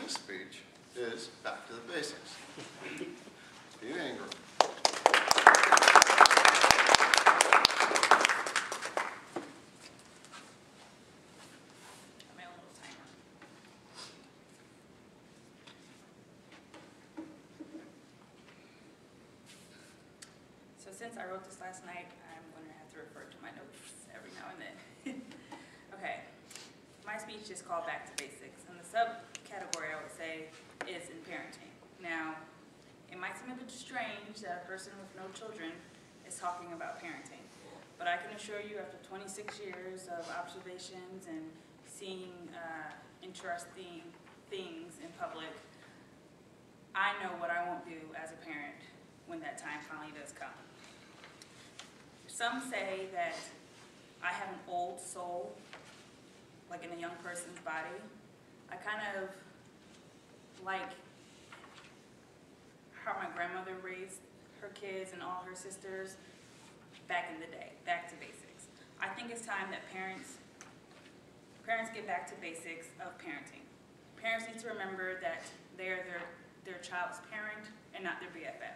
this speech is back to the basics. Deana Ingram. So since I wrote this last night, I'm going to have to refer to my notes every now and then. Okay, my speech is called Back to Basics, and the subcategory I would say is in parenting. Now, it might seem a bit strange that a person with no children is talking about parenting, but I can assure you after 26 years of observations and seeing interesting things in public, I know what I won't do as a parent when that time finally does come. Some say that I have an old soul, like in a young person's body. I kind of like how my grandmother raised her kids and all her sisters back in the day, back to basics. I think it's time that parents get back to basics of parenting. Parents need to remember that they are their child's parent and not their BFF.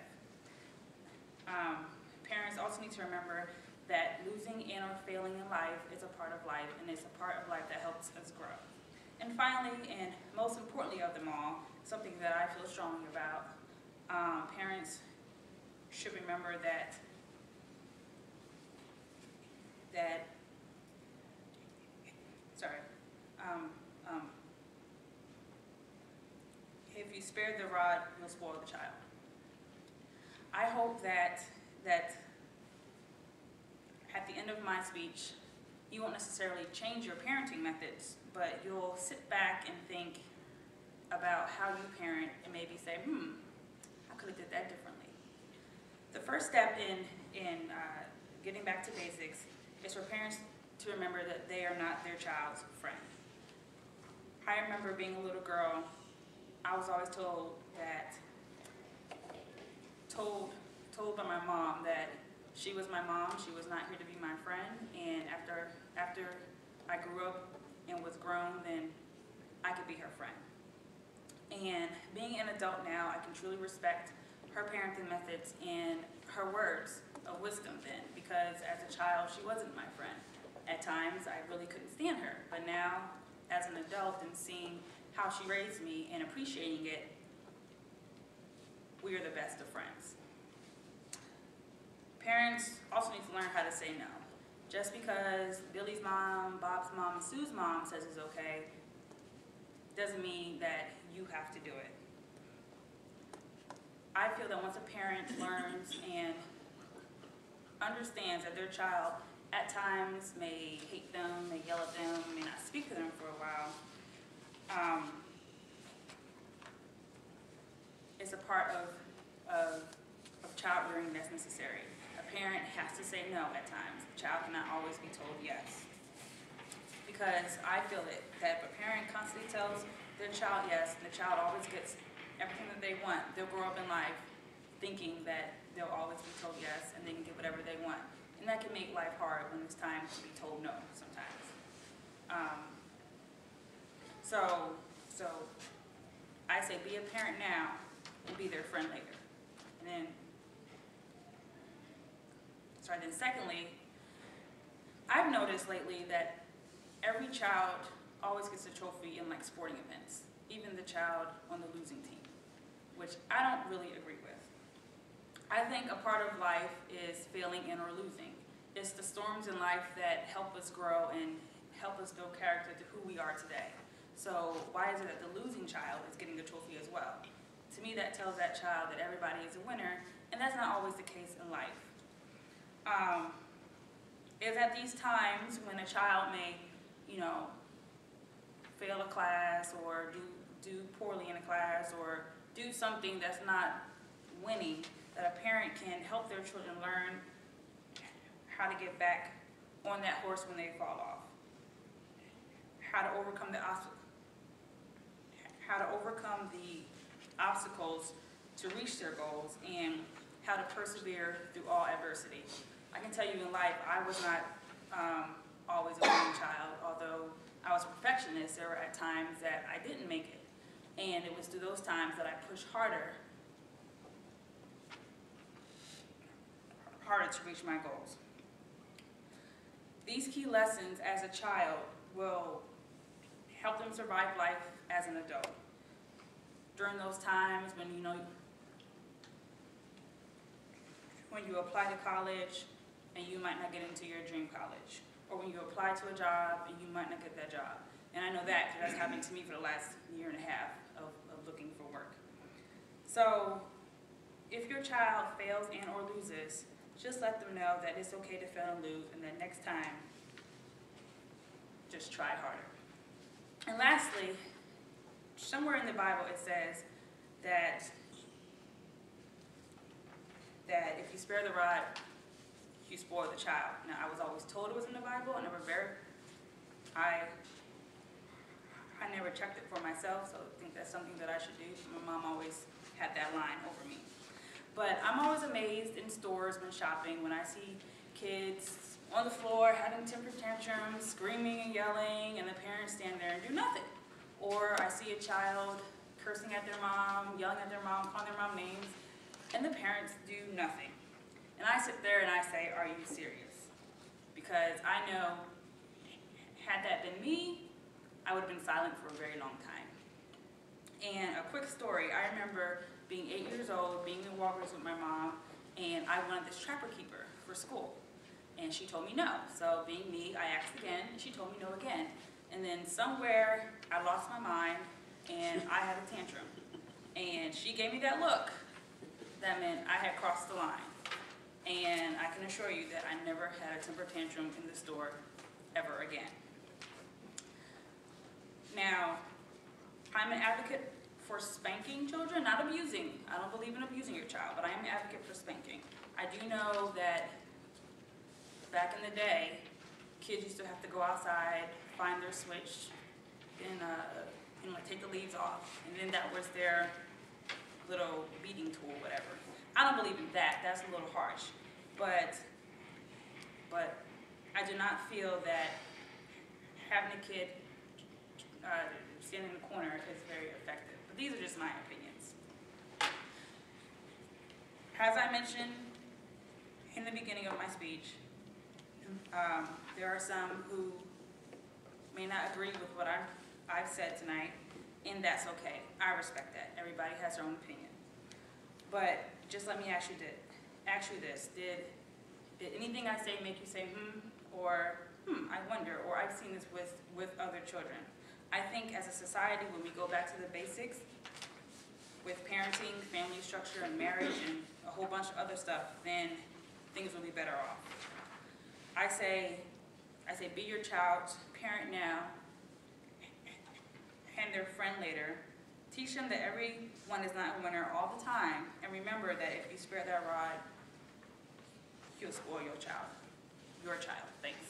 Parents also need to remember that losing and or failing in life is a part of life, and it's a part of life that helps us grow. And finally, and most importantly of them all, something that I feel strongly about, parents should remember that if you spare the rod, you'll spoil the child. I hope that at the end of my speech, you won't necessarily change your parenting methods, but you'll sit back and think about how you parent and maybe say, I could have did that differently. The first step in getting back to basics is for parents to remember that they are not their child's friend. I remember being a little girl, I was always told by my mom that she was my mom, she was not here to be my friend, and after I grew up and was grown, then I could be her friend. And being an adult now, I can truly respect her parenting methods and her words of wisdom then, because as a child, she wasn't my friend. At times, I really couldn't stand her, but now, as an adult and seeing how she raised me and appreciating it, we are the best of friends. Parents also need to learn how to say no. Just because Billy's mom, Bob's mom, and Sue's mom says it's okay, doesn't mean that you have to do it. I feel that once a parent learns and understands that their child at times may hate them, may yell at them, may not speak to them for a while, it's a part of child rearing that's necessary. A parent has to say no at times. The child cannot always be told yes. Because I feel that if a parent constantly tells their child yes, the child always gets everything that they want, they'll grow up in life thinking that they'll always be told yes and they can get whatever they want. And that can make life hard when it's time to be told no sometimes. So I say be a parent now and be their friend later. And then secondly, I've noticed lately that every child always gets a trophy in like sporting events, even the child on the losing team, which I don't really agree with. I think a part of life is failing and or losing. It's the storms in life that help us grow and help us build character to who we are today. So why is it that the losing child is getting a trophy as well? To me, that tells that child that everybody is a winner, and that's not always the case in life. It's at these times when a child may, fail a class or do poorly in a class or do something that's not winning, that a parent can help their children learn how to get back on that horse when they fall off, how to overcome the obstacles to reach their goals, and how to persevere through all adversity. I can tell you in life, I was not always a winning child, although I was a perfectionist. There were at times that I didn't make it. And to those times that I push harder to reach my goals. These key lessons as a child will help them survive life as an adult. During those times when when you apply to college and you might not get into your dream college, or when you apply to a job and you might not get that job. And I know that because that's happened to me for the last year and a half of looking for work. So if your child fails and or loses, just let them know that it's okay to fail and lose, and that next time, just try harder. And lastly, somewhere in the Bible it says that if you spare the rod, you spoil the child. Now, I was always told it was in the Bible. I never checked it for myself, so I think that's something that I should do. My mom always had that line over me. But I'm always amazed in stores when shopping, when I see kids on the floor having temper tantrums, screaming and yelling, and the parents stand there and do nothing. Or I see a child cursing at their mom, yelling at their mom, calling their mom names, and the parents do nothing. And I sit there and I say, are you serious? Because I know, had that been me, I would have been silent for a very long time. And a quick story, I remember being 8 years old, being in Walgreens with my mom, and I wanted this Trapper Keeper for school. And she told me no. So being me, I asked again, and she told me no again. And then somewhere, I lost my mind, and I had a tantrum. And she gave me that look. That meant I had crossed the line. And I can assure you that I never had a temper tantrum in the store ever again. Now, I'm an advocate for spanking children, not abusing. I don't believe in abusing your child, but I am an advocate for spanking. I do know that back in the day, kids used to have to go outside, find their switch, and take the leaves off, and then that was their little beating tool, whatever. I don't believe in that. That's a little harsh, but I do not feel that having a kid stand in the corner is very effective. But these are just my opinions. As I mentioned in the beginning of my speech, there are some who may not agree with what I've said tonight, and that's okay. I respect that. Everybody has their own opinion. But just let me ask you this. Did anything I say make you say, or I wonder, or I've seen this with other children? I think as a society, when we go back to the basics, with parenting, family structure, and marriage, and a whole bunch of other stuff, then things will be better off. I say be your child's parent now, and their friend later. Teach them that everyone is not a winner all the time, and remember that if you spare that rod, you'll spoil your child. Thanks.